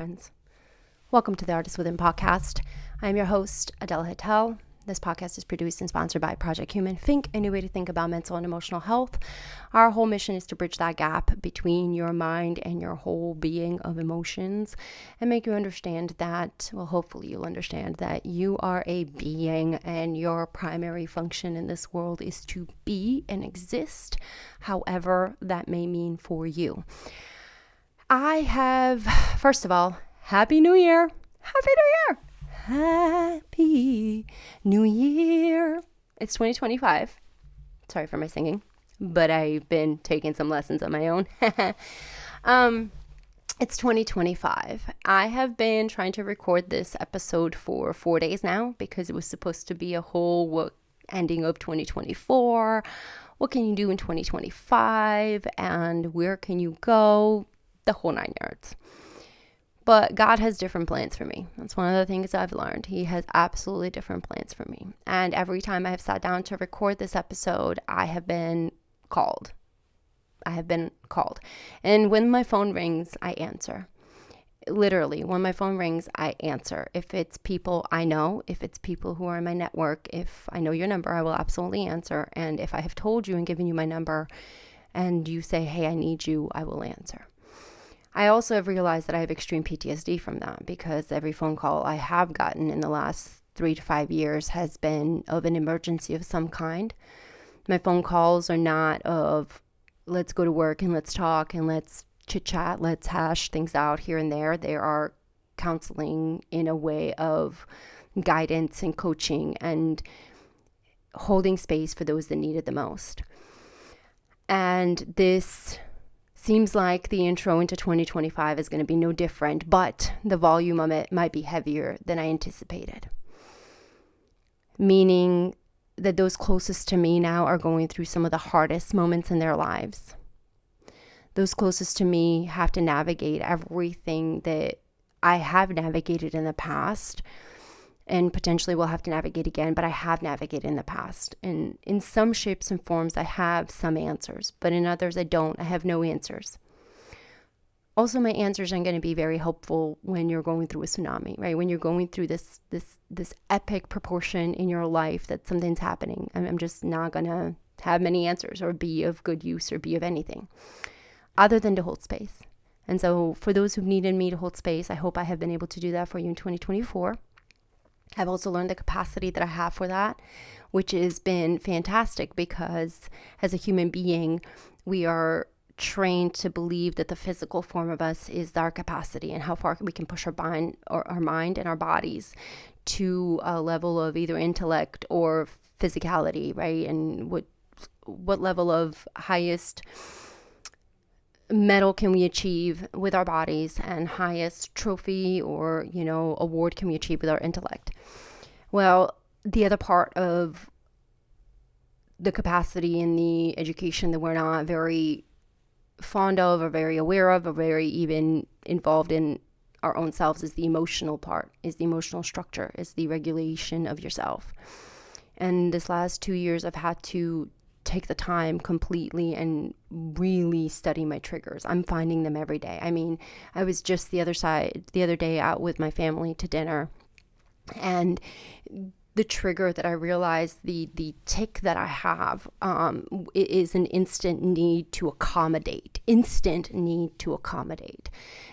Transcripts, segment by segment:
friends. Welcome to the Artist Within podcast. I am your host, Adela Hittel. This podcast is produced and sponsored by Project Human Think, a new way to think about mental and emotional health. Our whole mission is to bridge that gap between your mind and your whole being of emotions and make you understand that, well, hopefully you'll understand that you are a being and your primary function in this world is to be and exist, however that may mean for you. First of all, Happy New Year! Happy New Year! Happy New Year. It's 2025. Sorry for my singing, but I've been taking some lessons on my own. It's 2025. I have been trying to record this episode for 4 days now because it was supposed to be a whole ending of 2024. What can you do in 2025? And where can you go? The whole 9 yards. But God has different plans for me. That's one of the things I've learned. He has absolutely different plans for me. And every time I have sat down to record this episode, I have been called. And when my phone rings, I answer. Literally, when my phone rings, I answer. If it's people I know, if it's people who are in my network, if I know your number, I will absolutely answer. And if I have told you and given you my number and you say, hey, I need you, I will answer. I also have realized that I have extreme PTSD from that because every phone call I have gotten in the last 3 to 5 years has been of an emergency of some kind. My phone calls are not of let's go to work and let's talk and let's chit chat, let's hash things out here and there. They are counseling in a way of guidance and coaching and holding space for those that need it the most. And this seems like the intro into 2025 is going to be no different, but the volume of it might be heavier than I anticipated. Meaning that those closest to me now are going through some of the hardest moments in their lives. Those closest to me have to navigate everything that I have navigated in the past and potentially will have to navigate again, but I have navigated in the past. And in some shapes and forms, I have some answers, but in others, I don't. I have no answers. Also, my answers aren't going to be very helpful when you're going through a tsunami, right? When you're going through this epic proportion in your life that something's happening. I'm just not going to have many answers or be of good use or be of anything other than to hold space. And so for those who've needed me to hold space, I hope I have been able to do that for you in 2024. I've also learned the capacity that I have for that, which has been fantastic because as a human being, we are trained to believe that the physical form of us is our capacity and how far we can push our mind and our bodies to a level of either intellect or physicality, right? And what level of highest medal can we achieve with our bodies and highest trophy or, award can we achieve with our intellect? Well, the other part of the capacity in the education that we're not very fond of or very aware of or very even involved in our own selves is the emotional part, is the emotional structure, is the regulation of yourself. And this last 2 years, I've had to take the time completely and really study my triggers. I'm finding them every day. I mean, I was just the other day out with my family to dinner, and the trigger that I realized, the tick that I have, is an instant need to accommodate,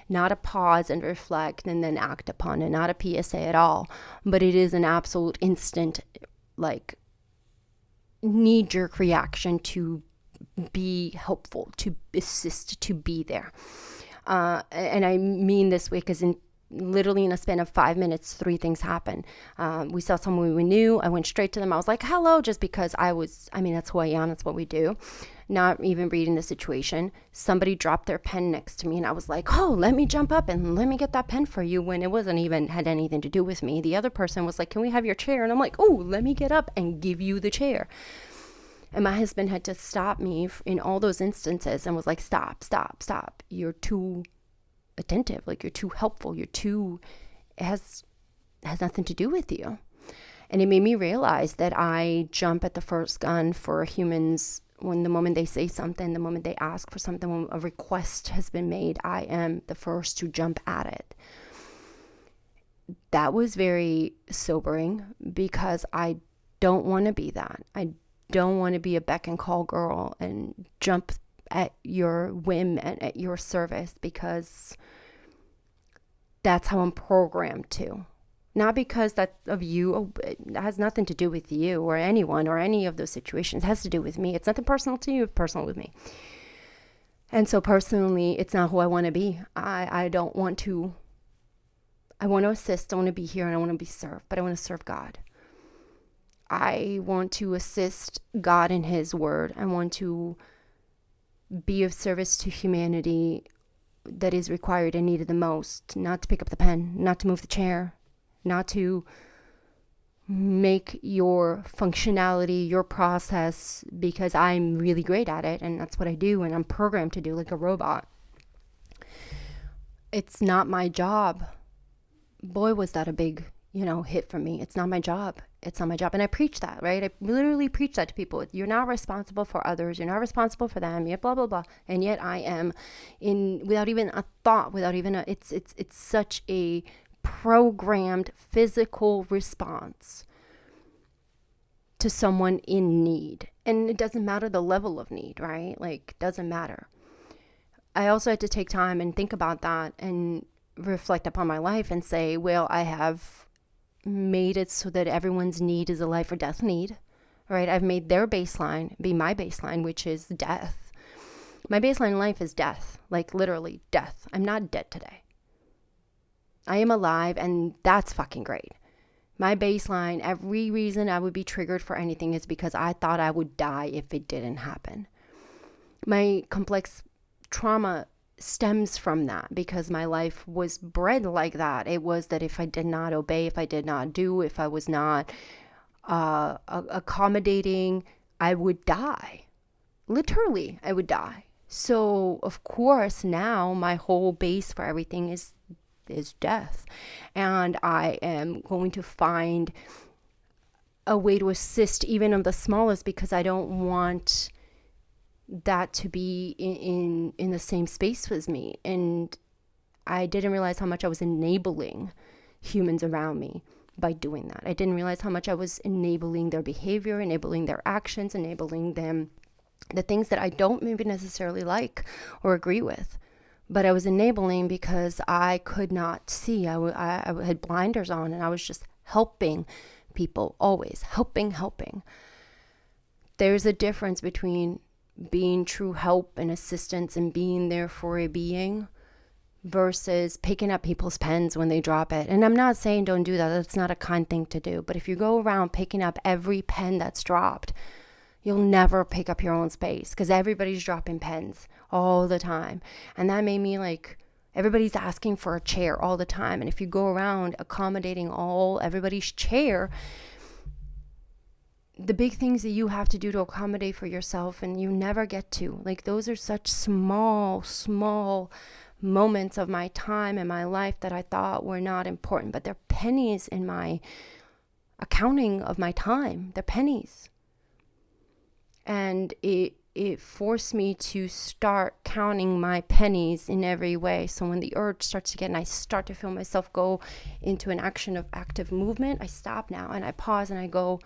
not a pause and reflect and then act upon it, not a PSA at all, but it is an absolute instant, knee-jerk reaction to be helpful, to assist, to be there. And I mean this way because literally in a span of 5 minutes, 3 things happened. We saw someone we knew. I went straight to them. I was like, hello, just because that's who I am. That's what we do. Not even reading the situation. Somebody dropped their pen next to me and I was like, oh, let me jump up and let me get that pen for you when it wasn't even had anything to do with me. The other person was like, can we have your chair? And I'm like, oh, let me get up and give you the chair. And my husband had to stop me in all those instances and was like, stop. You're too attentive. You're too helpful. It has nothing to do with you. And it made me realize that I jump at the first gun for humans When the moment they say something, the moment they ask for something, when a request has been made, I am the first to jump at it. That was very sobering because I don't want to be that. I don't want to be a beck and call girl and jump at your whim and at your service, because that's how I'm programmed to. Not because that's of you. It has nothing to do with you or anyone or any of those situations. It has to do with me. It's nothing personal to you, it's personal with me. And so personally, it's not who I want to be. I don't want to. I want to assist. I want to be here and I want to be served, but I want to serve God. I want to assist God in His word. I want to be of service to humanity that is required and needed the most. Not to pick up the pen, not to move the chair, not to make your functionality, your process, because I'm really great at it and that's what I do and I'm programmed to do like a robot. It's not my job. Boy, was that a big, hit for me. It's not my job. It's not my job. And I preach that, right? I literally preach that to people. You're not responsible for others. You're not responsible for them. You're blah, blah, blah. And yet I am without even a thought, it's such a programmed physical response to someone in need. And it doesn't matter the level of need, right? Like, doesn't matter. I also had to take time and think about that and reflect upon my life and say, well, I have made it so that everyone's need is a life or death need, right? I've made their baseline be my baseline, which is death. My baseline in life is death, like literally death. I'm not dead today. I am alive, and that's fucking great. My baseline, every reason I would be triggered for anything is because I thought I would die if it didn't happen. My complex trauma stems from that because my life was bred like that. It was that if I did not obey, if I did not do, if I was not accommodating, I would die. Literally, I would die. So, of course, now my whole base for everything is death. And I am going to find a way to assist even of the smallest, because I don't want that to be in the same space with me. And I didn't realize how much I was enabling humans around me by doing that. I didn't realize how much I was enabling their behavior, enabling their actions, enabling them, the things that I don't maybe necessarily like or agree with. But I was enabling because I could not see. I had blinders on, and I was just helping people, always helping. There's a difference between being true help and assistance and being there for a being versus picking up people's pens when they drop it. And I'm not saying don't do that. That's not a kind thing to do. But if you go around picking up every pen that's dropped, you'll never pick up your own space, because everybody's dropping pens all the time. And that made me like, everybody's asking for a chair all the time. And if you go around accommodating everybody's chair, the big things that you have to do to accommodate for yourself, and you never get to. Like, those are such small moments of my time and my life that I thought were not important, but they're pennies in my accounting of my time. They're pennies. And it forced me to start counting my pennies in every way. So when the urge starts to get, and I start to feel myself go into an action of active movement, I stop now and I pause and I go,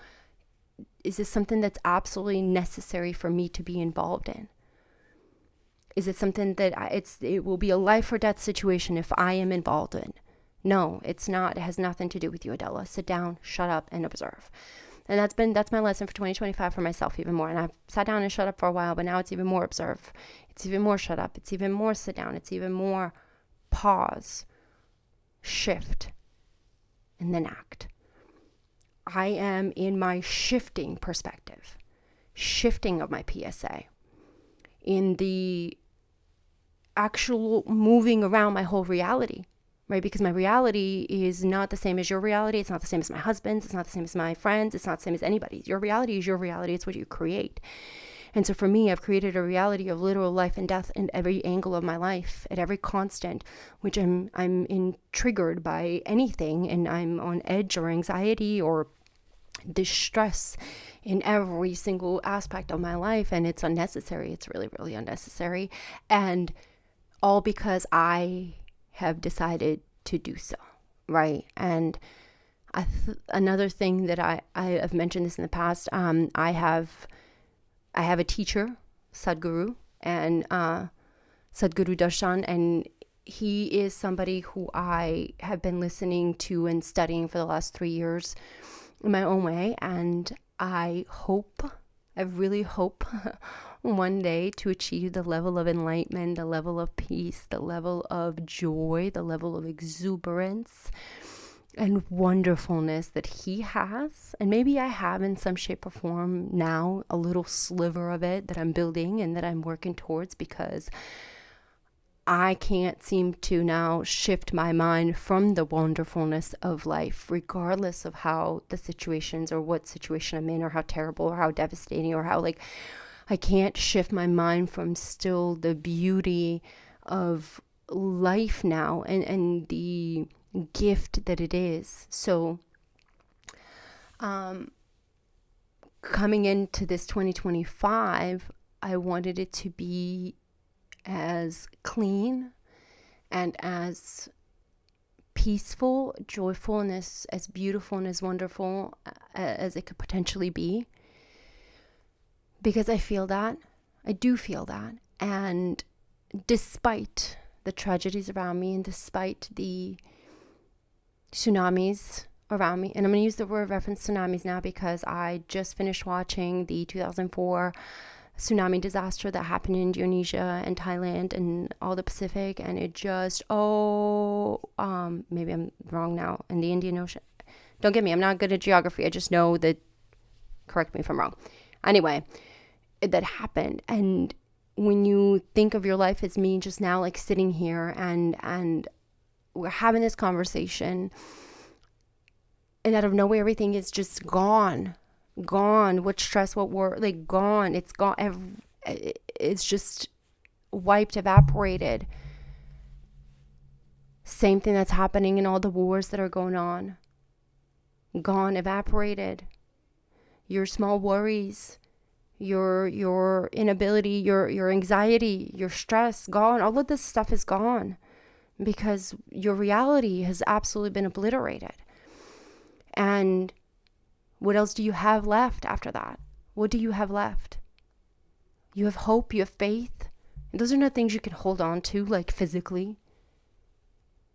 is this something that's absolutely necessary for me to be involved in? Is it something that it will be a life or death situation if I am involved in? No, it's not. It has nothing to do with you, Adela. Sit down, shut up, and observe. And that's my lesson for 2025 for myself even more. And I've sat down and shut up for a while, but now it's even more observe. It's even more shut up. It's even more sit down. It's even more pause, shift, and then act. I am in my shifting perspective, shifting of my PSA, in the actual moving around my whole reality, right? Because my reality is not the same as your reality. It's not the same as my husband's. It's not the same as my friends. It's not the same as anybody's. Your reality is your reality. It's what you create. And so for me, I've created a reality of literal life and death in every angle of my life, at every constant, which I'm triggered by anything, and I'm on edge or anxiety or distress in every single aspect of my life, and it's unnecessary. It's really, really unnecessary. And all because I have decided to do so, right? And another thing that I have mentioned this in the past, I have a teacher, Sadhguru, and Sadhguru Darshan, and he is somebody who I have been listening to and studying for the last 3 years in my own way. And I really hope one day to achieve the level of enlightenment, the level of peace, the level of joy, the level of exuberance and wonderfulness that he has. And maybe I have in some shape or form now, a little sliver of it that I'm building and that I'm working towards, because I can't seem to now shift my mind from the wonderfulness of life, regardless of how the situations or what situation I'm in, or how terrible or how devastating, or how I can't shift my mind from still the beauty of life now and the gift that it is. So coming into this 2025, I wanted it to be as clean and as peaceful, joyful, and as beautiful and as wonderful as it could potentially be, because I do feel that. And despite the tragedies around me, and despite the tsunamis around me, and I'm going to use the word reference tsunamis now because I just finished watching the 2004 tsunami disaster that happened in Indonesia and Thailand and all the Pacific, and it just, maybe I'm wrong now, in the Indian Ocean. Don't get me, I'm not good at geography. I just know that, correct me if I'm wrong. Anyway, that happened. And when you think of your life as me just now, sitting here and we're having this conversation, and out of nowhere, everything is just gone. What stress, what work, gone. It's gone. It's just wiped, evaporated. Same thing that's happening in all the wars that are going on. Gone, evaporated. Your small worries, your inability, your anxiety, your stress, gone. All of this stuff is gone because your reality has absolutely been obliterated. And what else do you have left after that? What do you have left? You have hope, you have faith. And those are not things you can hold on to, physically.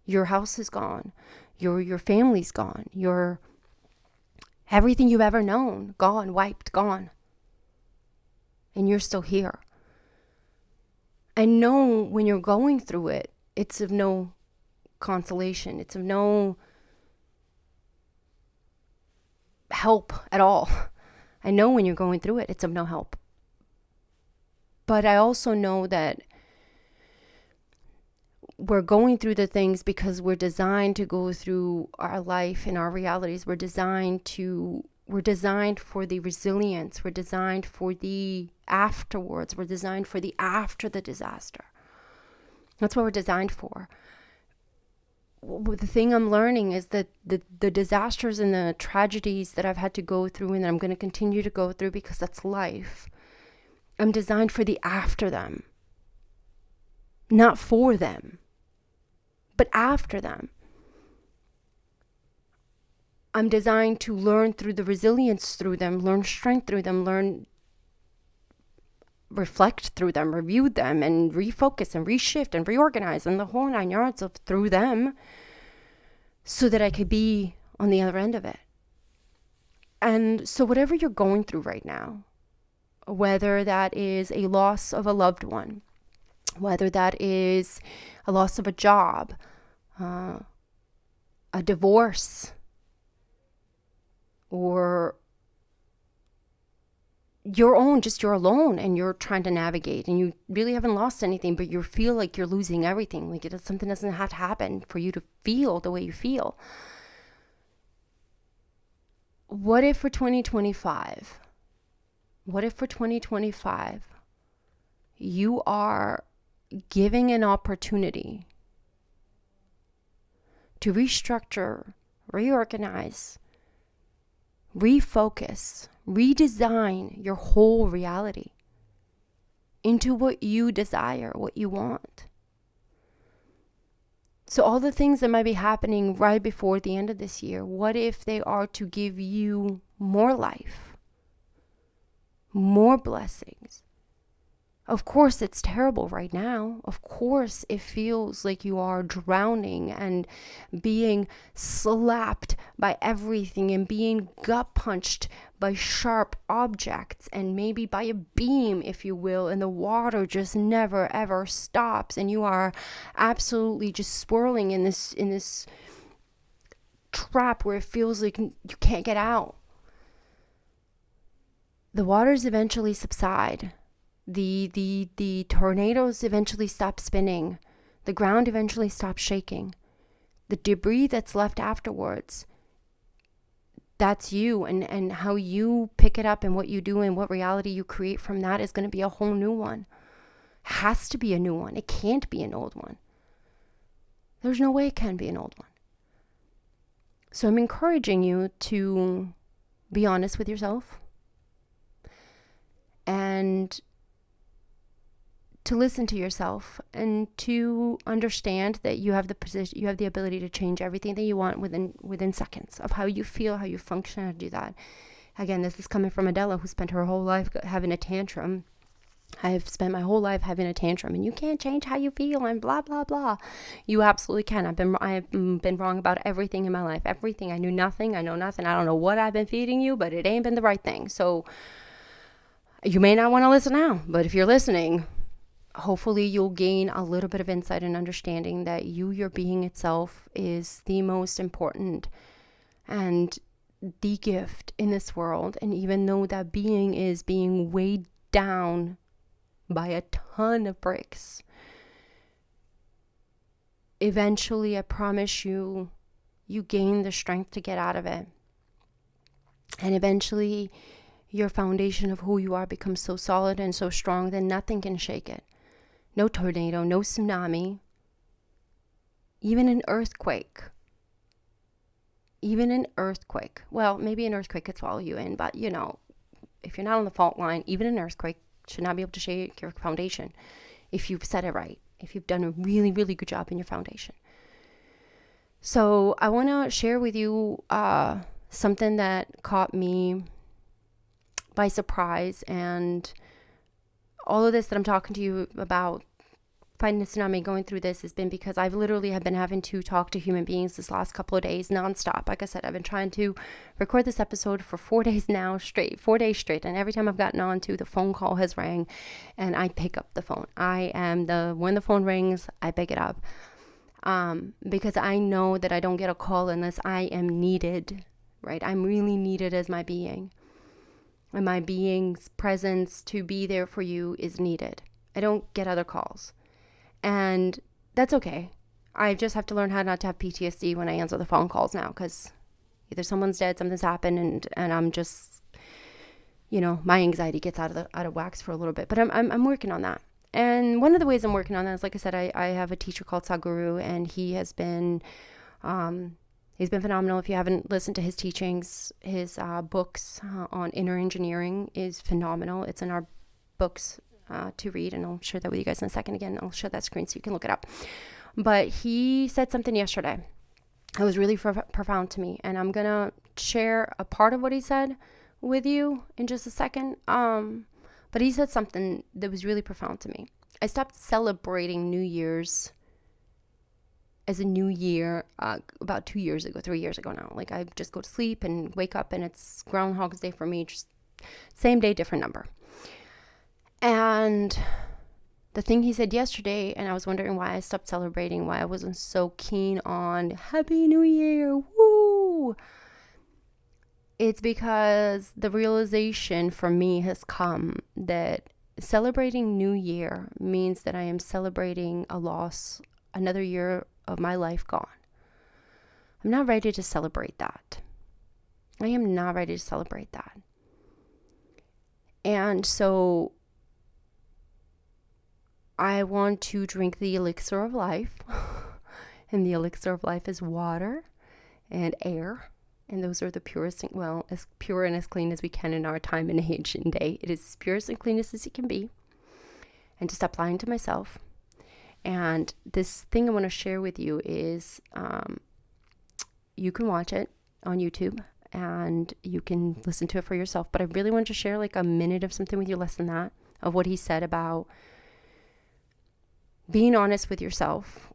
Your house is gone. Your family's gone. Your everything you've ever known, gone, wiped, gone. And you're still here. I know when you're going through it, it's of no consolation. It's of no help at all. I know when you're going through it, it's of no help. But I also know that we're going through the things because we're designed to go through our life and our realities. We're designed for the resilience. We're designed for the afterwards. We're designed for the after the disaster. That's what we're designed for. The thing I'm learning is that the disasters and the tragedies that I've had to go through and that I'm going to continue to go through, because that's life, I'm designed for the after them. Not for them, but after them. I'm designed to learn through the resilience through them, learn strength through them, reflect through them, review them, and refocus and reshift and reorganize and the whole 9 yards of through them, so that I could be on the other end of it. And so whatever you're going through right now, whether that is a loss of a loved one, whether that is a loss of a job, a divorce, or you're alone and you're trying to navigate and you really haven't lost anything, but you feel like you're losing everything. Something doesn't have to happen for you to feel the way you feel. What if for 2025, you are giving an opportunity to restructure, reorganize, refocus, redesign your whole reality into what you desire, what you want. So all the things that might be happening right before the end of this year, what if they are to give you more life, more blessings? Of course, it's terrible right now. Of course, it feels like you are drowning and being slapped by everything and being gut punched by sharp objects and maybe by a beam, if you will, and the water just never ever stops and you are absolutely just swirling in this trap where it feels like you can't get out. The waters eventually subside. The tornadoes eventually stop spinning. The ground eventually stops shaking. The debris that's left afterwards, that's you, and how you pick it up and what you do and what reality you create from that is going to be a whole new one. Has to be a new one. It can't be an old one. There's no way it can be an old one. So I'm encouraging you to be honest with yourself and to listen to yourself and to understand that you have the ability to change everything that you want within seconds of how you feel, how you function, how to do that. Again, this is coming from Adela, who spent her whole life having a tantrum. I've spent my whole life having a tantrum, and you can't change how you feel and blah blah blah. You absolutely can. I've been wrong about everything in my life. Everything. I knew nothing. I know nothing. I don't know what I've been feeding you, but it ain't been the right thing. So you may not want to listen now, but if you're listening, hopefully you'll gain a little bit of insight and understanding that your being itself is the most important and the gift in this world. And even though that being is being weighed down by a ton of bricks, eventually, I promise you, you gain the strength to get out of it. And eventually your foundation of who you are becomes so solid and so strong that nothing can shake it. No tornado, no tsunami, even an earthquake. Well, maybe an earthquake could swallow you in, but if you're not on the fault line, even an earthquake should not be able to shake your foundation if you've said it right, if you've done a really, really good job in your foundation. So I want to share with you something that caught me by surprise, and all of this that I'm talking to you about, fighting a tsunami, going through this, has been because I've literally have been having to talk to human beings this last couple of days nonstop. Like I said, I've been trying to record this episode for 4 days now straight, 4 days straight. And every time I've gotten on to, the phone call has rang and I pick up the phone. When the phone rings, I pick it up. Because I know that I don't get a call unless I am needed, right? I'm really needed as my being. And my being's presence to be there for you is needed. I don't get other calls. And that's okay. I just have to learn how not to have PTSD when I answer the phone calls now, because either someone's dead, something's happened, and I'm just, my anxiety gets out of wax for a little bit. But I'm working on that. And one of the ways I'm working on that is, like I said, I have a teacher called Sadhguru, and he has been he's been phenomenal. If you haven't listened to his teachings, his books on inner engineering is phenomenal. It's in our books to read, and I'll share that with you guys in a second. Again, I'll share that screen so you can look it up. But he said something yesterday that was really profound to me, and I'm gonna share a part of what he said with you in just a second. But he said something that was really profound to me. I stopped celebrating New Year's as a new year about 3 years ago now. Like, I just go to sleep and wake up and it's Groundhog's Day for me, just same day, different number. And the thing he said yesterday, and I was wondering why I stopped celebrating, why I wasn't so keen on Happy New Year, woo! It's because the realization for me has come that celebrating New Year means that I am celebrating a loss, another year of my life gone. I'm not ready to celebrate that. I am not ready to celebrate that. And so I want to drink the elixir of life. And the elixir of life is water and air And those are the purest, well, as pure and as clean as we can in our time and age and day. It is as pure and cleanest as it can be. And to stop lying to myself. And this thing I want to share with you is you can watch it on YouTube and you can listen to it for yourself. But I really want to share like a minute of something with you, less than that, of what he said about being honest with yourself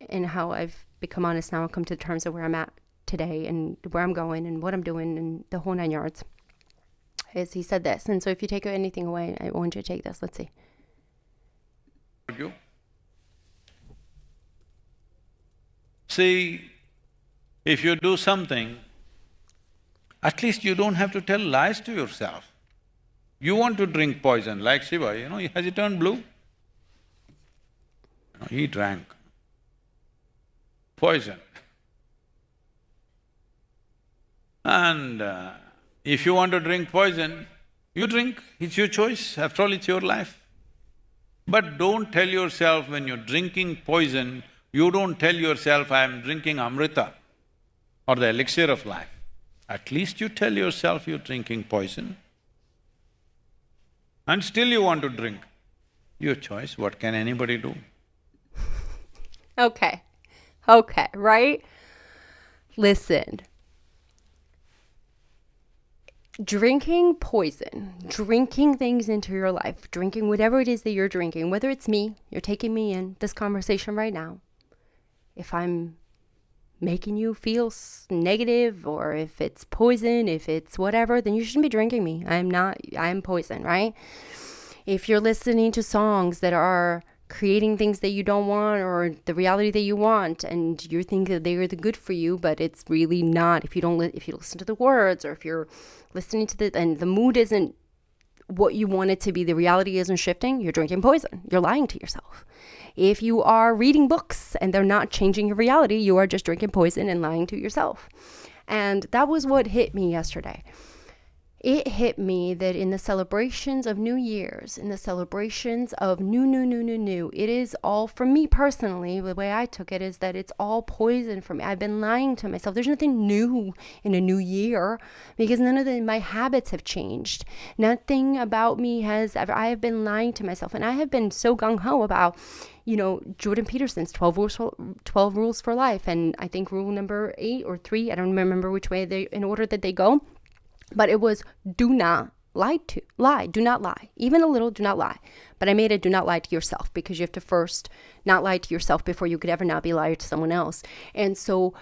and how I've become honest now and come to terms of where I'm at today and where I'm going and what I'm doing and the whole 9 yards. Is he said this. And so if you take anything away, I want you to take this. Let's see. See, if you do something, at least you don't have to tell lies to yourself. You want to drink poison, like Shiva, has he turned blue? No, he drank poison. And if you want to drink poison, you drink, it's your choice, after all it's your life. But don't tell yourself when you're drinking poison, you don't tell yourself, I'm drinking Amrita or the elixir of life. At least you tell yourself you're drinking poison. And still you want to drink. Your choice, what can anybody do? Okay, right? Listen. Drinking poison, drinking things into your life, drinking whatever it is that you're drinking, whether it's me, you're taking me in this conversation right now. If I'm making you feel negative, or if it's poison, if it's whatever, then you shouldn't be drinking me. I'm poison, right? If you're listening to songs that are creating things that you don't want or the reality that you want, and you think that they are the good for you, but it's really not. If you listen to the words, or if you're listening to and the mood isn't what you want it to be, the reality isn't shifting, you're drinking poison. You're lying to yourself. If you are reading books and they're not changing your reality, you are just drinking poison and lying to yourself. And that was what hit me yesterday. It hit me that in the celebrations of New Year's, in the celebrations of new, it is all, for me personally, the way I took it is that it's all poison for me. I've been lying to myself. There's nothing new in a new year because none of my habits have changed. Nothing about me I have been lying to myself. And I have been so gung-ho about, Jordan Peterson's 12 rules for life. And I think rule number 8 or 3, I don't remember which way in order that they go. But it was do not lie. Do not lie. Even a little, do not lie. But I made it do not lie to yourself, because you have to first not lie to yourself before you could ever not be a liar to someone else. And so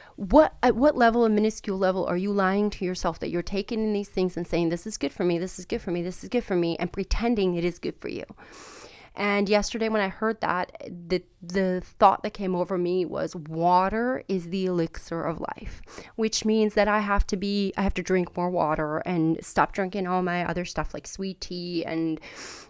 at what level, a minuscule level, are you lying to yourself that you're taking in these things and saying, this is good for me, this is good for me, this is good for me, and pretending it is good for you? And yesterday when I heard that, the thought that came over me was water is the elixir of life, which means that I have to drink more water and stop drinking all my other stuff like sweet tea, and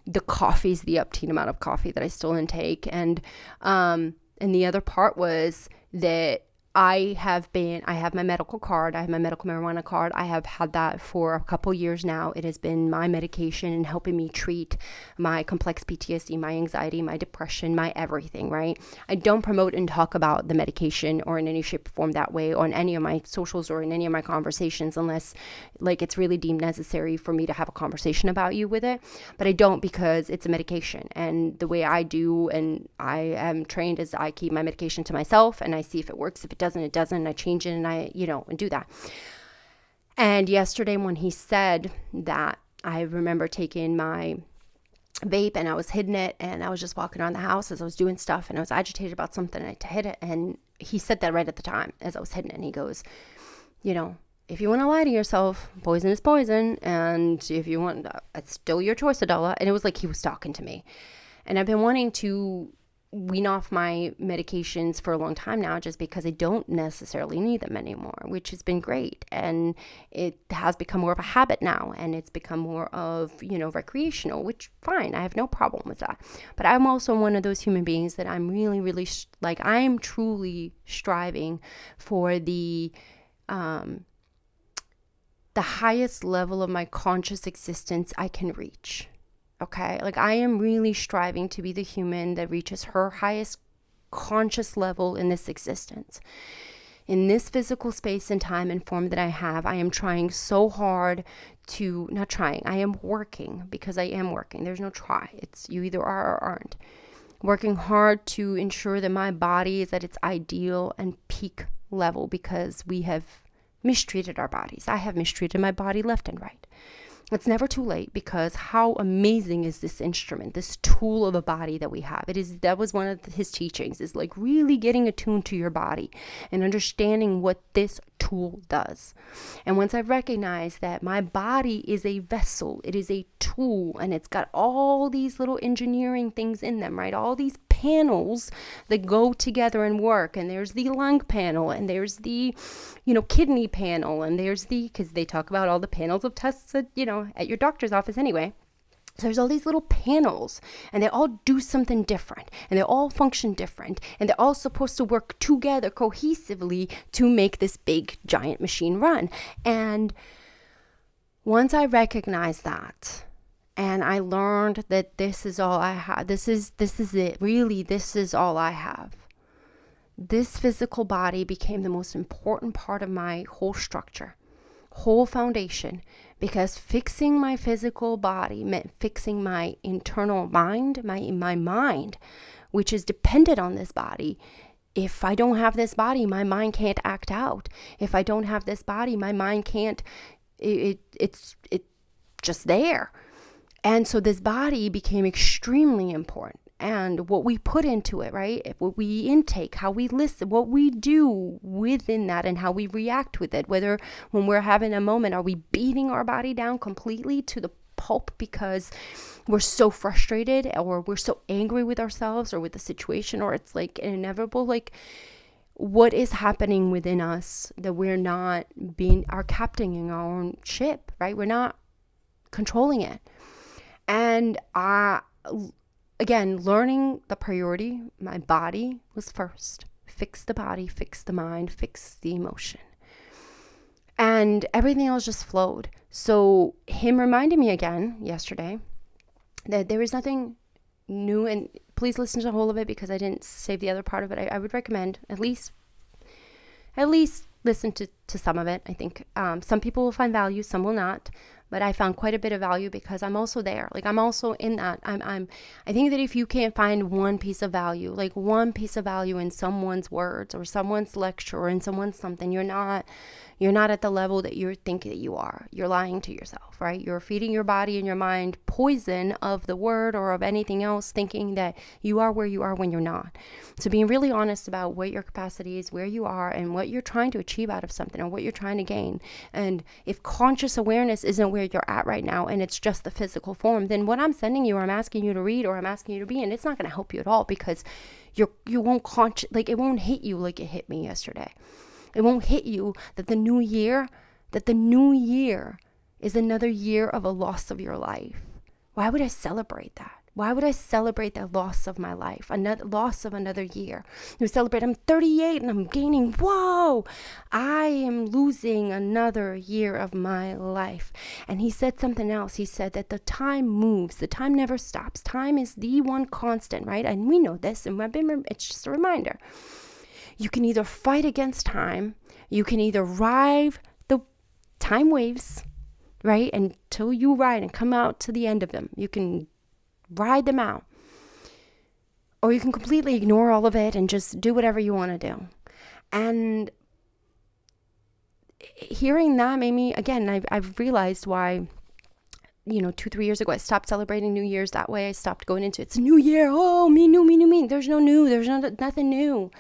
the coffee's the obscene amount of coffee that I still intake. And the other part was that I have my medical card. I have my medical marijuana card. I have had that for a couple years now. It has been my medication and helping me treat my complex PTSD, my anxiety, my depression, my everything, right? I don't promote and talk about the medication or in any shape or form that way on any of my socials or in any of my conversations, unless like it's really deemed necessary for me to have a conversation about you with it. But I don't, because it's a medication. And the way I do, and I am trained, is I keep my medication to myself and I see if it works. If it doesn't, and I change it, and I do that. And yesterday when he said that, I remember taking my vape and I was hitting it, and I was just walking around the house as I was doing stuff, and I was agitated about something, and I hit it. And he said that right at the time as I was hitting it, and he goes, if you want to lie to yourself, poison is poison, and if you want, it's still your choice, Adela. And it was like he was talking to me. And I've been wanting to wean off my medications for a long time now, just because I don't necessarily need them anymore, which has been great. And it has become more of a habit now, and it's become more of, recreational, which fine. I have no problem with that. But I'm also one of those human beings that I'm really, really I'm truly striving for the highest level of my conscious existence I can reach. Okay, I am really striving to be the human that reaches her highest conscious level in this existence. In this physical space and time and form that I have, I am trying so hard to, not trying, I am working, because I am working. There's no try. It's you either are or aren't. Working hard to ensure that my body is at its ideal and peak level, because we have mistreated our bodies. I have mistreated my body left and right. It's never too late, because how amazing is this instrument, this tool of a body that we have. That was one of his teachings, is like really getting attuned to your body and understanding what this tool does. And once I recognize that my body is a vessel, it is a tool, and it's got all these little engineering things in them, right? All these panels that go together and work. And there's the lung panel, and there's the, kidney panel, and there's because they talk about all the panels of tests at your doctor's office anyway. So there's all these little panels, and they all do something different, and they all function different, and they're all supposed to work together cohesively to make this big giant machine run. And once I recognized that, and I learned that this is all I have, this is it, really, this is all I have. This physical body became the most important part of my whole structure, whole foundation, because fixing my physical body meant fixing my internal mind, my mind, which is dependent on this body. If I don't have this body, my mind can't act out. If I don't have this body, my mind can't, it's just there. And so this body became extremely important. And what we put into it, right? What we intake, how we listen, what we do within that, and how we react with it. Whether when we're having a moment, are we beating our body down completely to the pulp because we're so frustrated, or we're so angry with ourselves or with the situation, or it's like an inevitable, like what is happening within us that we're not being our captain in our own ship, right? We're not controlling it. And again, learning the priority, my body was first. Fix the body, fix the mind, fix the emotion. And everything else just flowed. So him reminded me again yesterday that there is nothing new. And please listen to the whole of it, because I didn't save the other part of it. I would recommend at least listen to some of it. I think some people will find value, some will not. But I found quite a bit of value, because I'm also there. Like, I'm also in that. I think that if you can't find one piece of value, like one piece of value in someone's words or someone's lecture or in someone's something, you're not at the level that you're thinking that you are. You're lying to yourself, right? You're feeding your body and your mind poison of the word or of anything else, thinking that you are where you are when you're not. So being really honest about what your capacity is, where you are, and what you're trying to achieve out of something, or what you're trying to gain. And if conscious awareness isn't where you're at right now, and it's just the physical form, then what I'm sending you, or I'm asking you to read, or I'm asking you to be in, it's not going to help you at all, because you won't it won't hit you like it hit me yesterday. It won't hit you that the new year is another year of a loss of your life. Why would I celebrate that? Why would I celebrate the loss of my life, another loss of another year? You celebrate, I'm 38 and I'm gaining, whoa, I am losing another year of my life. And he said something else. He said that the time moves, the time never stops. Time is the one constant, right? And we know this, and it's just a reminder. You can either fight against time, you can either ride the time waves, right, until you ride and come out to the end of them. You can ride them out. Or you can completely ignore all of it and just do whatever you want to do. And hearing that made me, again, I've realized why, 2-3 years ago, I stopped celebrating New Year's that way. I stopped going into it's a new year. Oh, me, new, me, new, me. There's no new. There's nothing new.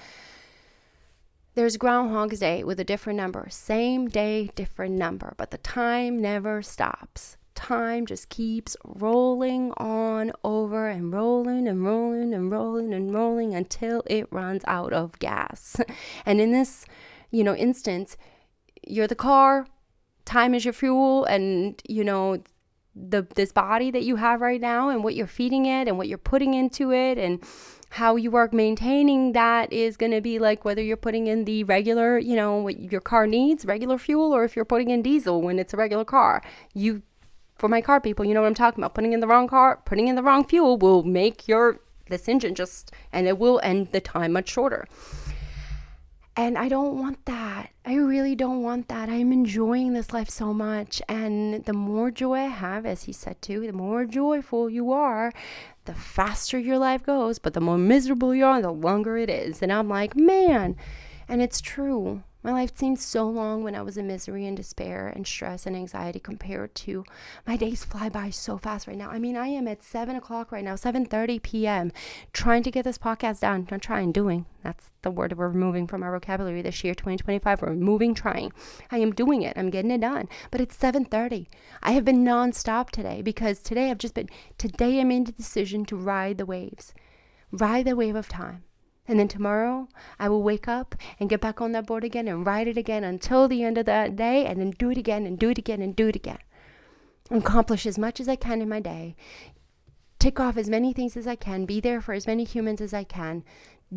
There's Groundhog's Day with a different number. Same day, different number. But the time never stops. Time just keeps rolling on over and rolling and rolling and rolling and rolling until it runs out of gas. And in this, instance, you're the car, time is your fuel, and, this body that you have right now, and what you're feeding it and what you're putting into it, and how you are maintaining that is going to be like whether you're putting in the regular, what your car needs, regular fuel, or if you're putting in diesel when it's a regular car. For my car people, you know what I'm talking about. Putting in the wrong fuel will make this engine and it will end the time much shorter. And I don't want that. I really don't want that. I'm enjoying this life so much. And the more joy I have, as he said too, the more joyful you are, the faster your life goes. But the more miserable you are, the longer it is. And I'm like, man. And it's true. My life seemed so long when I was in misery and despair and stress and anxiety compared to my days fly by so fast right now. I mean, I am at 7 o'clock right now, 7:30 p.m., trying to get this podcast done. Not trying, doing. That's the word we're removing from our vocabulary this year, 2025. We're removing trying. I am doing it. I'm getting it done. But it's 7:30. I have been nonstop today because today I made the decision to ride the waves. Ride the wave of time. And then tomorrow, I will wake up and get back on that board again and ride it again until the end of that day, and then do it again and do it again and do it again. Accomplish as much as I can in my day. Tick off as many things as I can. Be there for as many humans as I can.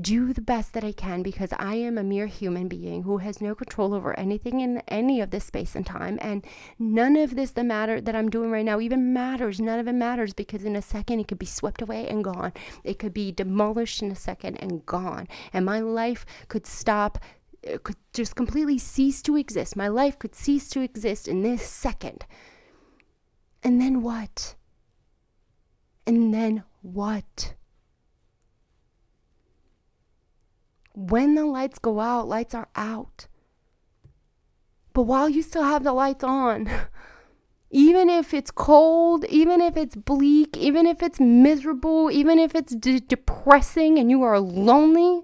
Do the best that I can because I am a mere human being who has no control over anything in any of this space and time. And none of this that I'm doing right now even matters. None of it matters because in a second it could be swept away and gone. It could be demolished in a second and gone. And my life could stop. It could just completely cease to exist. My life could cease to exist in this second. And then what? And then what? When the lights go out, lights are out. But while you still have the lights on, even if it's cold, even if it's bleak, even if it's miserable, even if it's depressing and you are lonely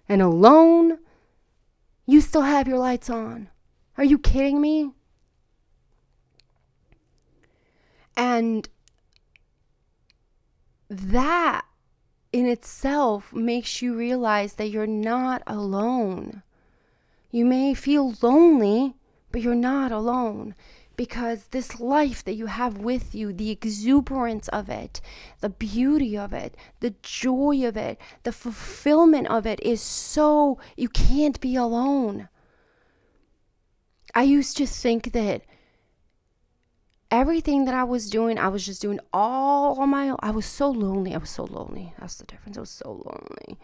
and alone, you still have your lights on. Are you kidding me? And that in itself makes you realize that you're not alone. You may feel lonely, but you're not alone because this life that you have with you, the exuberance of it, the beauty of it, the joy of it, the fulfillment of it is so, you can't be alone. I used to think that everything that I was doing, I was just doing all on my own. I was so lonely. That's the difference. I was so lonely.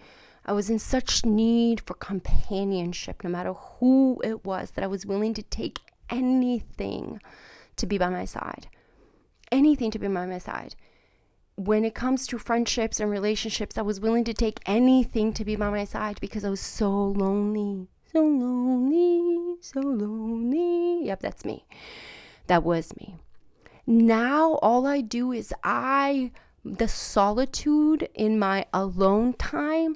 I was in such need for companionship, no matter who it was, that I was willing to take anything to be by my side. Anything to be by my side. When it comes to friendships and relationships, I was willing to take anything to be by my side because I was so lonely. So lonely, so lonely. Yep, that's me. That was me. Now all I do is the solitude in my alone time,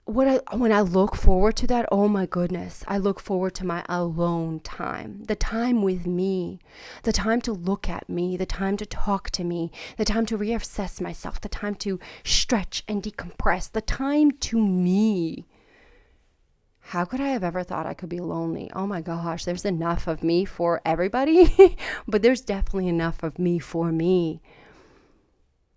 when I look forward to that, oh my goodness, I look forward to my alone time, the time with me, the time to look at me, the time to talk to me, the time to reassess myself, the time to stretch and decompress, the time to me. How could I have ever thought I could be lonely? Oh my gosh, there's enough of me for everybody, but there's definitely enough of me for me.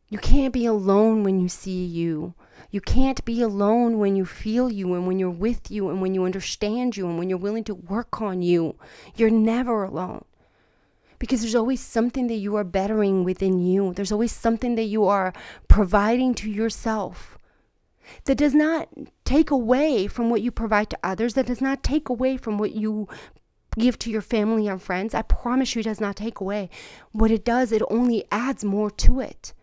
You can't be alone when you see you. You can't be alone when you feel you and when you're with you and when you understand you and when you're willing to work on you. You're never alone. Because there's always something that you are bettering within you. There's always something that you are providing to yourself. That does not take away from what you provide to others. That does not take away from what you give to your family and friends. I promise you it does not take away. What it does, it only adds more to it.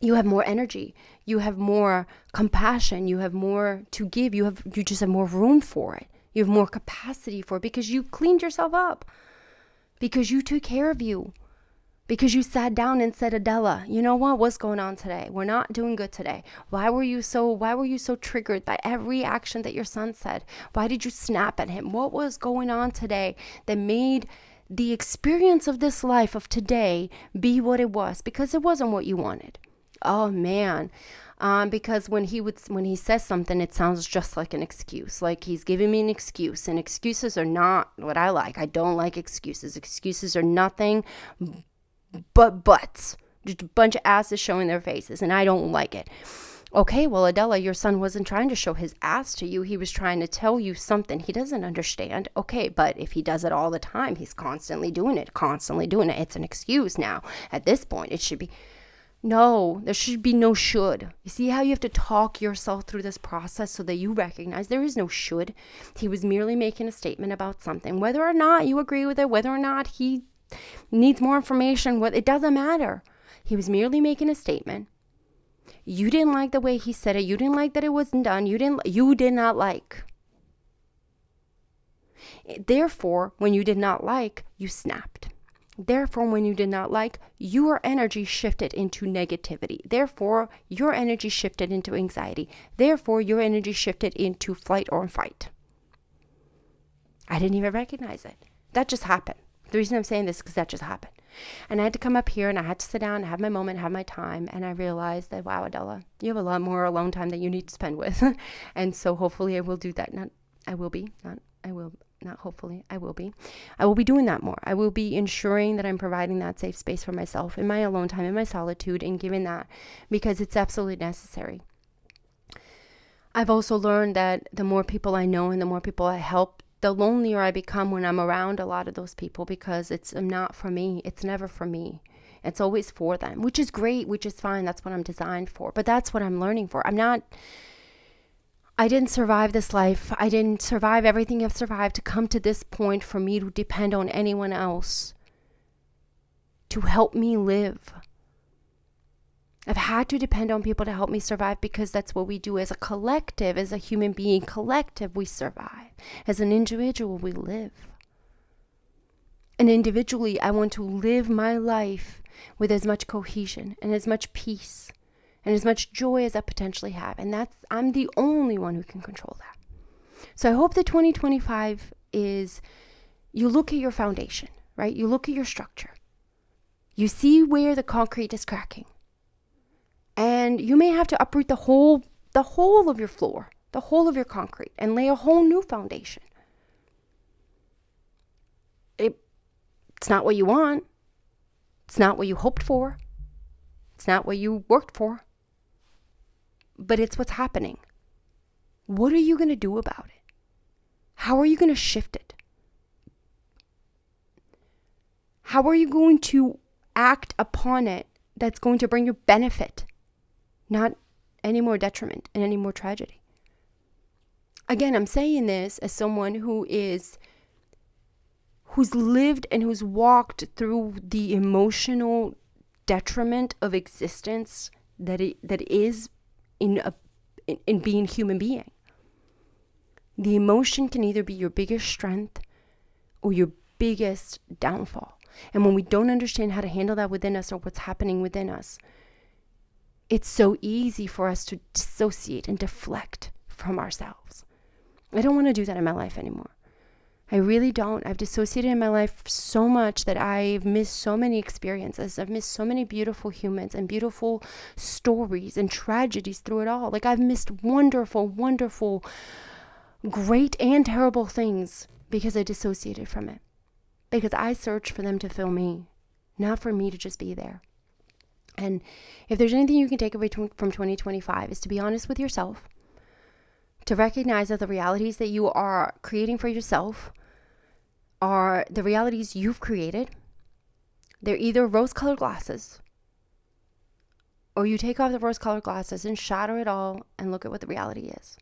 You have more energy. You have more compassion. You have more to give. You just have more room for it. You have more capacity for it because you cleaned yourself up. Because you took care of you. Because you sat down and said, Adela, you know what? What's going on today? We're not doing good today. Why were you so triggered by every action that your son said? Why did you snap at him? What was going on today that made the experience of this life of today be what it was? Because it wasn't what you wanted. Oh man. Because when he says something, it sounds just like an excuse. Like he's giving me an excuse, and excuses are not what I like. I don't like excuses. Excuses are nothing but butts. Just a bunch of asses showing their faces, and I don't like it. Okay, well, Adela, your son wasn't trying to show his ass to you. He was trying to tell you something he doesn't understand. Okay, but if he does it all the time, he's constantly doing it. It's an excuse now. At this point, it should be, No, there should be no should. You see how you have to talk yourself through this process so that you recognize there is no should. He was merely making a statement about something. Whether or not you agree with it, whether or not he needs more information, it doesn't matter. He was merely making a statement. You didn't like the way he said it. You didn't like that it wasn't done. You did not like. Therefore, when you did not like, you snapped. Therefore, when you did not like, your energy shifted into negativity. Therefore, your energy shifted into anxiety. Therefore, your energy shifted into flight or fight. I didn't even recognize it. That just happened. The reason I'm saying this is because that just happened. And I had to come up here and I had to sit down and have my moment, have my time. And I realized that, wow, Adela, you have a lot more alone time that you need to spend with. And so hopefully I will do that. I will be doing that more. I will be ensuring that I'm providing that safe space for myself in my alone time, in my solitude, and giving that because it's absolutely necessary. I've also learned that the more people I know and the more people I help, the lonelier I become when I'm around a lot of those people because it's not for me. It's never for me. It's always for them, which is great, which is fine. That's what I'm designed for. But that's what I'm learning for. I didn't survive this life. I didn't survive everything I've survived to come to this point for me to depend on anyone else to help me live. I've had to depend on people to help me survive because that's what we do as a collective, as a human being collective, we survive. As an individual, we live. And individually, I want to live my life with as much cohesion and as much peace and as much joy as I potentially have. And I'm the only one who can control that. So I hope that 2025 is, you look at your foundation, right? You look at your structure. You see where the concrete is cracking. And you may have to uproot the whole of your floor, the whole of your concrete, and lay a whole new foundation. It's not what you want. It's not what you hoped for. It's not what you worked for. But it's what's happening. What are you going to do about it? How are you going to shift it? How are you going to act upon it that's going to bring you benefit? Not any more detriment and any more tragedy. Again, I'm saying this as someone who's lived and who's walked through the emotional detriment of existence that is in being human being. The emotion can either be your biggest strength or your biggest downfall. And when we don't understand how to handle that within us or what's happening within us, it's so easy for us to dissociate and deflect from ourselves. I don't want to do that in my life anymore. I really don't. I've dissociated in my life so much that I've missed so many experiences. I've missed so many beautiful humans and beautiful stories and tragedies through it all. Like I've missed wonderful, wonderful, great and terrible things because I dissociated from it. Because I searched for them to fill me, not for me to just be there. And if there's anything you can take away from 2025 is to be honest with yourself, to recognize that the realities that you are creating for yourself are the realities you've created. They're either rose-colored glasses, or you take off the rose-colored glasses and shatter it all and look at what the reality is.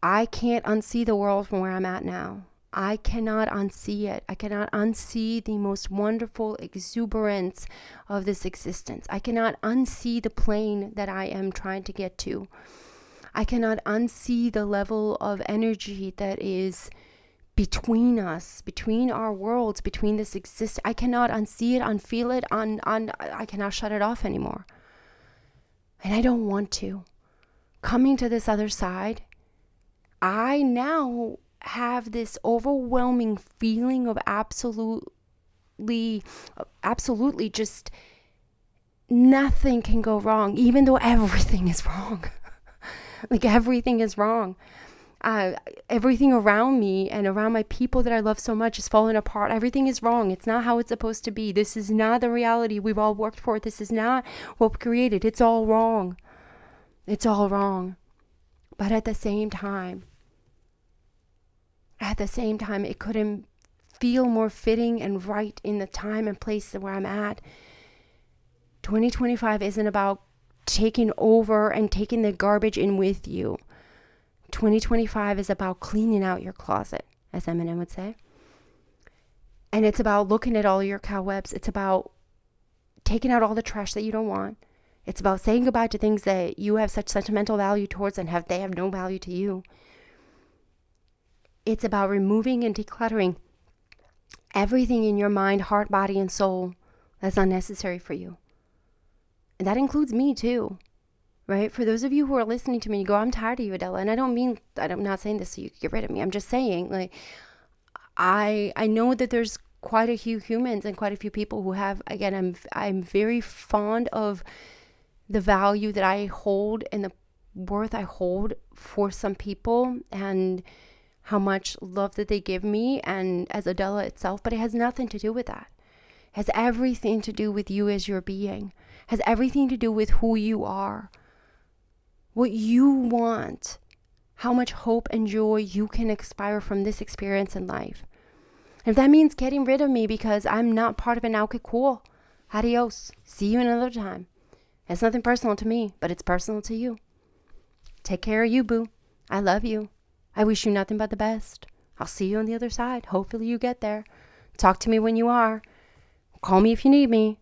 I can't unsee the world from where I'm at now. I cannot unsee it. I cannot unsee the most wonderful exuberance of this existence. I cannot unsee the plane that I am trying to get to. I cannot unsee the level of energy that is between us, between our worlds, between this existence. I cannot unsee it, unfeel it, I cannot shut it off anymore. And I don't want to. Coming to this other side, I now have this overwhelming feeling of absolutely just nothing can go wrong, even though everything is wrong. Like everything is wrong. Everything around me and around my people that I love so much is falling apart. Everything is wrong. It's not how it's supposed to be. This is not the reality we've all worked for. This is not what we created. It's all wrong. It's all wrong. But at the same time, it couldn't feel more fitting and right in the time and place where I'm at 2025 isn't about taking over and taking the garbage in with you. 2025 is about cleaning out your closet, as Eminem would say. And it's about looking at all your cobwebs. It's about taking out all the trash that you don't want. It's about saying goodbye to things that you have such sentimental value towards and they have no value to you. It's about removing and decluttering everything in your mind, heart, body, and soul that's unnecessary for you. And that includes me too, right? For those of you who are listening to me, you go, I'm tired of you, Adela. And I'm not saying this so you can get rid of me. I'm just saying, like, I know that there's quite a few humans and quite a few people who have, again, I'm very fond of the value that I hold and the worth I hold for some people and how much love that they give me and as Adela itself, but it has nothing to do with that. It has everything to do with you as your being. It has everything to do with who you are, what you want, how much hope and joy you can inspire from this experience in life. And if that means getting rid of me because I'm not part of it now, okay, cool. Adios. See you another time. It's nothing personal to me, but it's personal to you. Take care of you, boo. I love you. I wish you nothing but the best. I'll see you on the other side. Hopefully you get there. Talk to me when you are. Call me if you need me.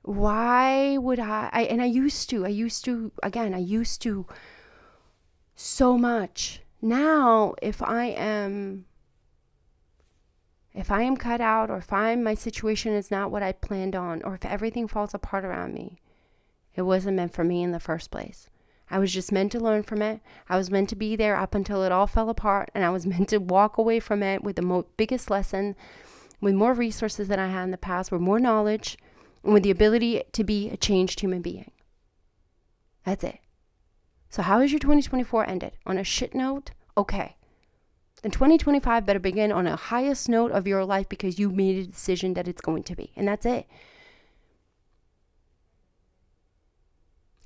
Why would I used to so much. Now, if I am cut out, or if my situation is not what I planned on, or if everything falls apart around me, it wasn't meant for me in the first place. I was just meant to learn from it. I was meant to be there up until it all fell apart, and I was meant to walk away from it with the biggest lesson, with more resources than I had in the past, with more knowledge, and with the ability to be a changed human being. That's it. So how has your 2024 ended? On a shit note? Okay. Then 2025 better begin on a highest note of your life because you made a decision that it's going to be. And that's it.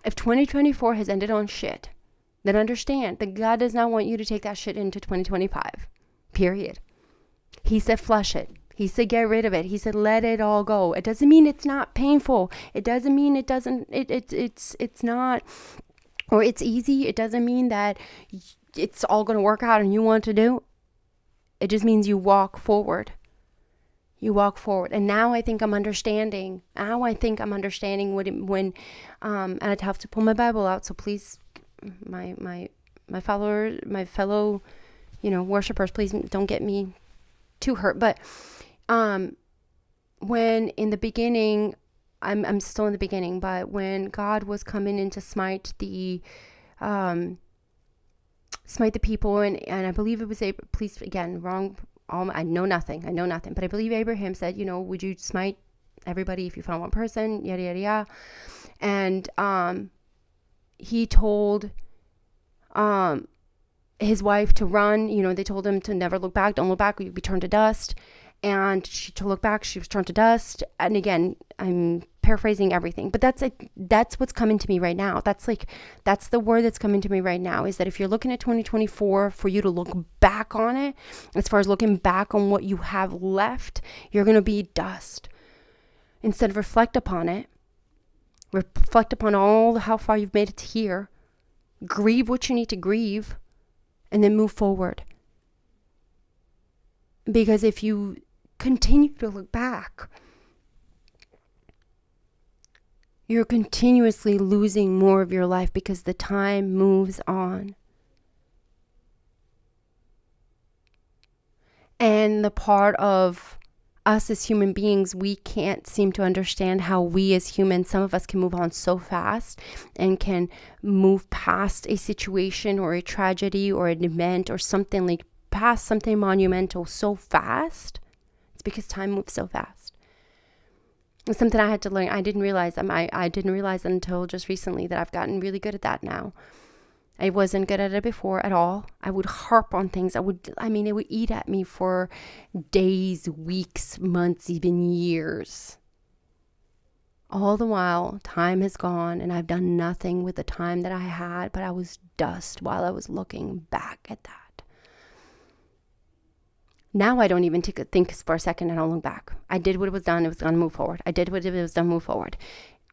If 2024 has ended on shit, then understand that God does not want you to take that shit into 2025. Period. He said flush it. He said get rid of it. He said let it all go. It doesn't mean it's not painful. It doesn't mean it's not, or it's easy. It doesn't mean that it's all going to work out and you want to do. It just means you walk forward. You walk forward. And now I think I'm understanding. When and I'd have to pull my Bible out. So please, my followers, my fellow, worshipers, please don't get me too hurt. But when in the beginning, I'm still in the beginning, but when God was coming in to smite the people, and I believe it was please again wrong. I know nothing, but I believe Abraham said, would you smite everybody if you found one person, yada yada yada, and he told his wife to run. They told him to never look back, don't look back, you'll be turned to dust. And to look back, she was turned to dust. And again, I'm paraphrasing everything, but that's what's coming to me right now. That's the word that's coming to me right now, is that if you're looking at 2024 for you to look back on it, as far as looking back on what you have left, you're going to be dust. Instead of reflect upon it, reflect upon how far you've made it to here, grieve what you need to grieve, and then move forward. Because if you continue to look back, you're continuously losing more of your life because the time moves on. And the part of us as human beings, we can't seem to understand how we as humans, some of us can move on so fast and can move past a situation or a tragedy or an event or something, like past something monumental so fast. It's because time moves so fast. It's something I had to learn. I didn't realize until just recently that I've gotten really good at that now. I wasn't good at it before at all. I would harp on things. It would eat at me for days, weeks, months, even years. All the while, time has gone and I've done nothing with the time that I had, but I was dust while I was looking back at that. Now I don't even think for a second. I don't look back. I did what it was done. It was going to move forward. I did what it was done, move forward.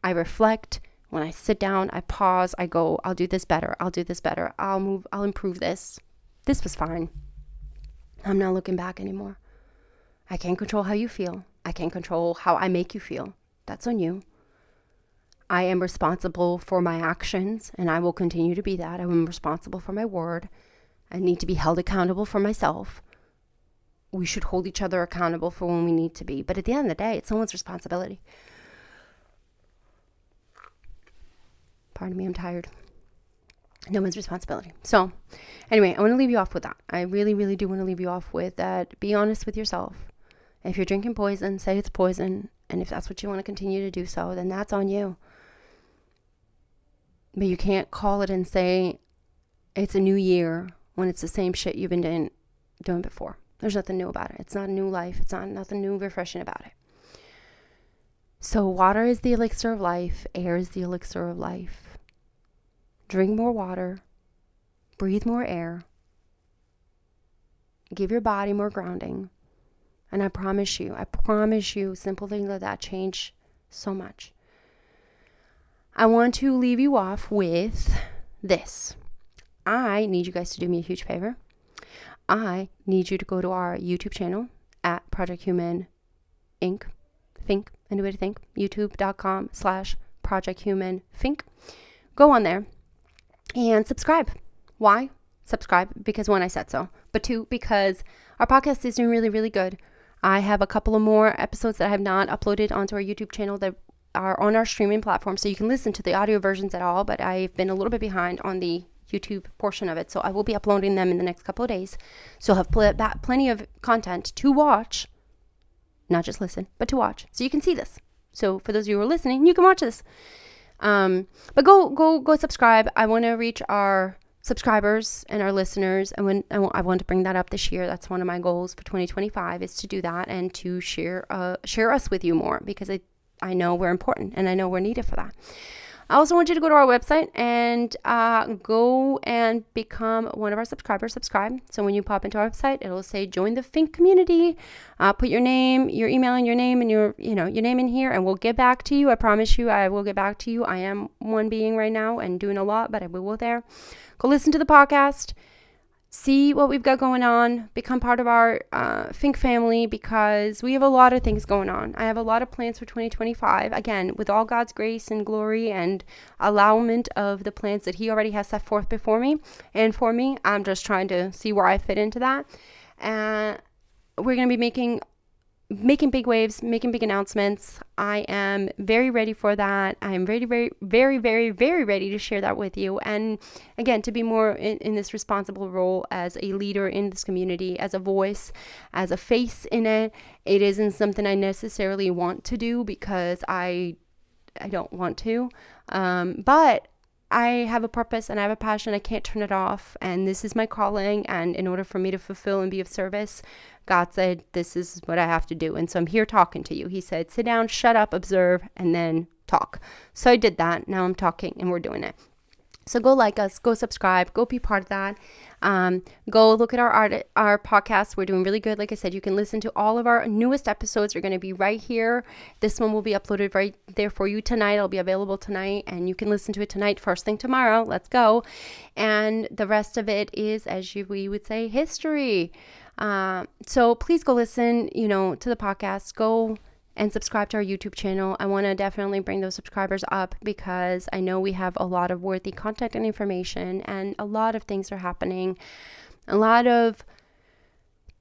I reflect. When I sit down, I pause, I go, I'll do this better. I'll do this better. I'll improve this. This was fine. I'm not looking back anymore. I can't control how you feel. I can't control how I make you feel. That's on you. I am responsible for my actions, and I will continue to be that. I am responsible for my word. I need to be held accountable for myself. We should hold each other accountable for when we need to be. But at the end of the day, it's someone's responsibility. Pardon me, I'm tired. No one's responsibility. So anyway, I want to leave you off with that. I really, really do want to leave you off with that. Be honest with yourself. If you're drinking poison, say it's poison. And if that's what you want to continue to do so, then that's on you. But you can't call it and say it's a new year when it's the same shit you've been doing before. There's nothing new about it. It's not a new life. It's not nothing new, refreshing about it. So water is the elixir of life. Air is the elixir of life. Drink more water. Breathe more air. Give your body more grounding. And I promise you, simple things like that change so much. I want to leave you off with this. I need you guys to do me a huge favor. I need you to go to our YouTube channel at Project Human Inc. Think, anybody think? YouTube.com/Project Human Think. Go on there and subscribe. Why? Subscribe because one, I said so. But two, because our podcast is doing really, really good. I have a couple of more episodes that I have not uploaded onto our YouTube channel that are on our streaming platform. So you can listen to the audio versions at all, but I've been a little bit behind on the YouTube portion of it. So I will be uploading them in the next couple of days. So you'll have plenty of content to watch, not just listen, but to watch. So you can see this. So for those of you who are listening, you can watch this. But go subscribe. I want to reach our subscribers and our listeners. And I want to bring that up this year. That's one of my goals for 2025 is to do that and to share us with you more, because I know we're important and I know we're needed for that. I also want you to go to our website and go and become one of our subscribers. Subscribe. So when you pop into our website, it'll say join the Think community. Put your name, your email, and your name, and your name in here, and we'll get back to you. I promise you, I will get back to you. I am one being right now and doing a lot, but I will there. Go listen to the podcast. See what we've got going on. Become part of our Think family, because we have a lot of things going on. I have a lot of plans for 2025. Again, with all God's grace and glory and allowment of the plans that He already has set forth before me and for me. I'm just trying to see where I fit into that. And we're going to be making big waves, making big announcements. I am very ready for that. I am very, very, very, very, very ready to share that with you. And again, to be more in this responsible role as a leader in this community, as a voice, as a face in it. It isn't something I necessarily want to do because I don't want to. But I have a purpose and I have a passion. I can't turn it off. And this is my calling. And in order for me to fulfill and be of service, God said, this is what I have to do. And so I'm here talking to you. He said, sit down, shut up, observe, and then talk. So I did that. Now I'm talking and we're doing it. So go like us, go subscribe, go be part of that. Go look at our podcast. We're doing really good. Like I said, you can listen to all of our newest episodes. Are going to be right here. This one will be uploaded right there for you tonight. It'll be available tonight, and you can listen to it tonight, first thing tomorrow. Let's go. And the rest of it is, we would say, history. So please go listen, to the podcast. Go and subscribe to our YouTube channel. I want to definitely bring those subscribers up because I know we have a lot of worthy content and information, and a lot of things are happening. A lot of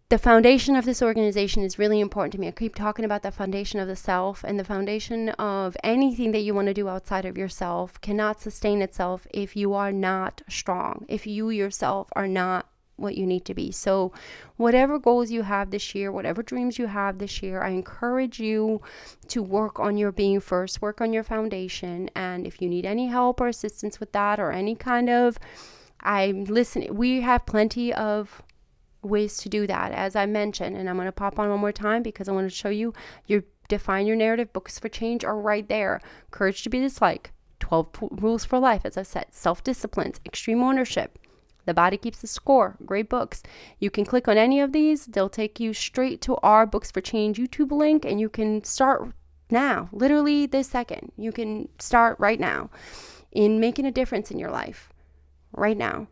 the foundation of this organization is really important to me. I keep talking about the foundation of the self, and the foundation of anything that you want to do outside of yourself cannot sustain itself if you are not strong, if you yourself are not what you need to be. So whatever goals you have this year, whatever dreams you have this year, I encourage you to work on your being first, work on your foundation. And if you need any help or assistance with that, or any kind of, we have plenty of ways to do that, as I mentioned. And I'm going to pop on one more time because I want to show you your Define Your Narrative books for change are right there. Courage to be Disliked, 12 Rules for Life, as I said, Self-Discipline, Extreme Ownership, The Body Keeps the Score, great books. You can click on any of these. They'll take you straight to our Books for Change YouTube link, and you can start now, literally this second. You can start right now in making a difference in your life right now.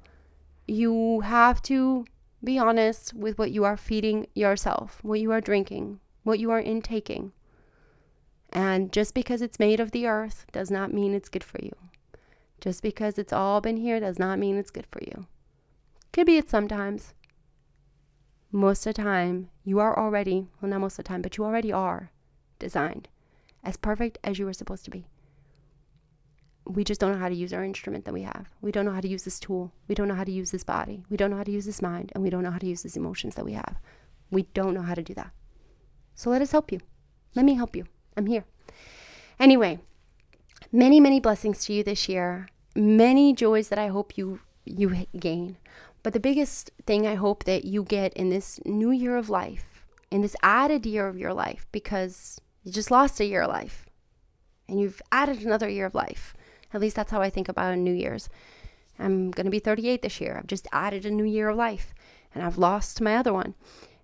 You have to be honest with what you are feeding yourself, what you are drinking, what you are intaking. And just because it's made of the earth does not mean it's good for you. Just because it's all been here does not mean it's good for you. Could be it sometimes. Most of the time, you are already, well, not most of the time, but you already are designed as perfect as you were supposed to be. We just don't know how to use our instrument that we have. We don't know how to use this tool. We don't know how to use this body. We don't know how to use this mind. And we don't know how to use these emotions that we have. We don't know how to do that. So let us help you. Let me help you. I'm here. Anyway, many, many blessings to you this year. Many joys that I hope you gain. But the biggest thing I hope that you get in this new year of life, in this added year of your life, because you just lost a year of life and you've added another year of life. At least that's how I think about New Year's. I'm going to be 38 this year. I've just added a new year of life and I've lost my other one.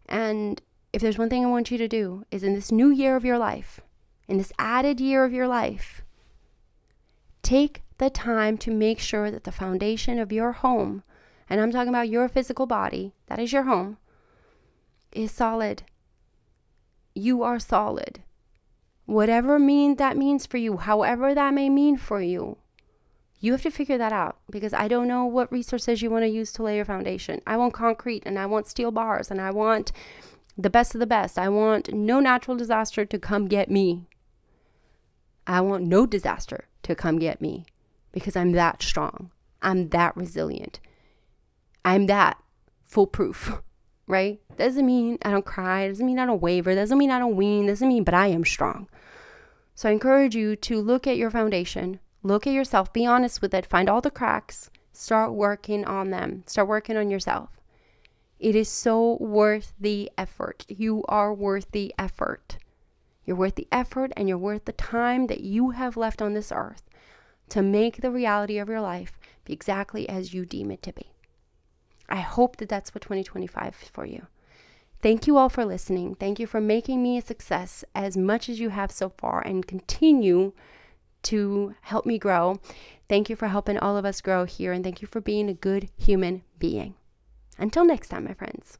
And if there's one thing I want you to do is in this new year of your life, in this added year of your life, take the time to make sure that the foundation of your home, and I'm talking about your physical body, that is your home, is solid. You are solid. Whatever that means for you, however that may mean for you, you have to figure that out, because I don't know what resources you want to use to lay your foundation. I want concrete and I want steel bars and I want the best of the best. I want no natural disaster to come get me. I want no disaster to come get me because I'm that strong. I'm that resilient. I'm that foolproof, right? Doesn't mean I don't cry. Doesn't mean I don't waver. Doesn't mean I don't wean. Doesn't mean, but I am strong. So I encourage you to look at your foundation, look at yourself, be honest with it, find all the cracks, start working on them, start working on yourself. It is so worth the effort. You are worth the effort. You're worth the effort and you're worth the time that you have left on this earth to make the reality of your life be exactly as you deem it to be. I hope that that's what 2025 is for you. Thank you all for listening. Thank you for making me a success as much as you have so far and continue to help me grow. Thank you for helping all of us grow here, and thank you for being a good human being. Until next time, my friends.